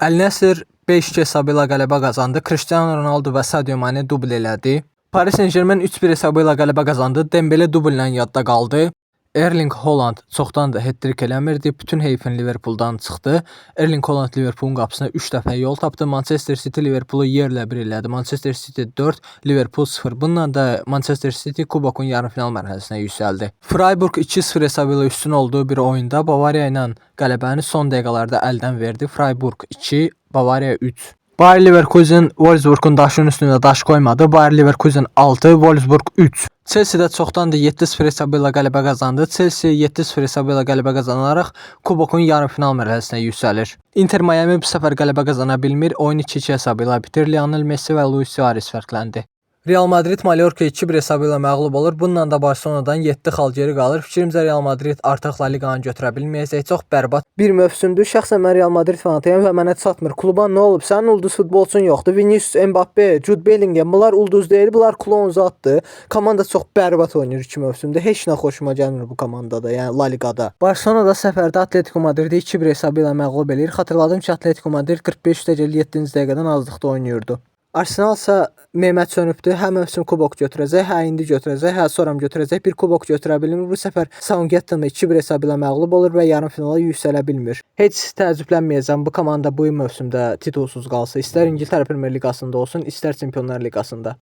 Əl-Nəsr 5-2 hesabı ilə qələbə qazandı. Cristiano Ronaldo və Sadio Mane dubl elədi. Paris Saint-Germain 3-1 hesabı ilə qələbə qazandı. Dembele dublla yadda qaldı. Erling Haaland çoxdandır hat-trick eləmirdi. Bütün heyfin Liverpooldan çıxdı. Erling Haaland Liverpoolun qapısına 3 dəfə yol tapdı. Manchester City Liverpoolu yerlə bir elədi. Manchester City 4, Liverpool 0. Bununla da Manchester City kubokun yarımfinal mərhələsinə yüksəldi. Freiburg 2-0 hesabı ilə üstün olduğu bir oyunda Bavariya ilə qələbəni son dəqiqələrdə əldən verdi. Freiburg 2, Bavariya 3. Bayer Leverkusen Wolfsburg'un daşının üstünə daş qoymadı. Bayer Leverkusen 6, Wolfsburg 3. Chelsea də çoxdandır 7-0 hesabı ilə qələbə qazandı. Chelsea 7-0 hesabı ilə qələbə qazanaraq kubokun yarımfinal mərhələsinə yüksəlir. Inter Miami bu səfər qələbə qazana bilmir. Oyun 2-2 hesabı ilə bitir. Lionel Messi və Luis Suarez fərqləndi. Real Madrid Mallorca 2-1 hesabı ilə məğlub olur. Bununla da Barcelonadan 7 xal geri qalır. Fikrimcə Real Madrid artıq La Liqanı götürə bilməyəcək. Çox bərbad bir mövsümdür. Şəxsən mən Real Madrid fanatıyam və mənə çatmır. Kluba nə olub? Sənin ulduz futbolçun yoxdur. Vinicius, Mbappe, Jude Bellingham bunlar ulduz deyil, bunlar klon zatdır. Komanda çox bərbad oynayır 2 mövsümdə. Heç nə xoşuma gəlmir bu komandada, yəni La Liqada. Barcelona da səfərdə Atletico Madridi 2-1 hesabı ilə məğlub eləyir. Xatırladım ki, Atletico Madrid 45-7-ci dəqiqədən azlıqda oynayırdı. Arsenal isə Mehmet sönübdür. Hə mövsüm kubok götürəcək, hə indi götürəcək, hə sonra götürəcək. Bir kubok götürə bilmir. Bu səfər Southampton'a 2-1 hesabı ilə məğlub olur və yarımfinala yüksələ bilmir. Heç təəccüblənməyəcəm bu komanda bu mövsümdə titulsuz qalsa. İstər İngiltərə Premyer Liqasında olsun, istər Çempionlar Liqasında.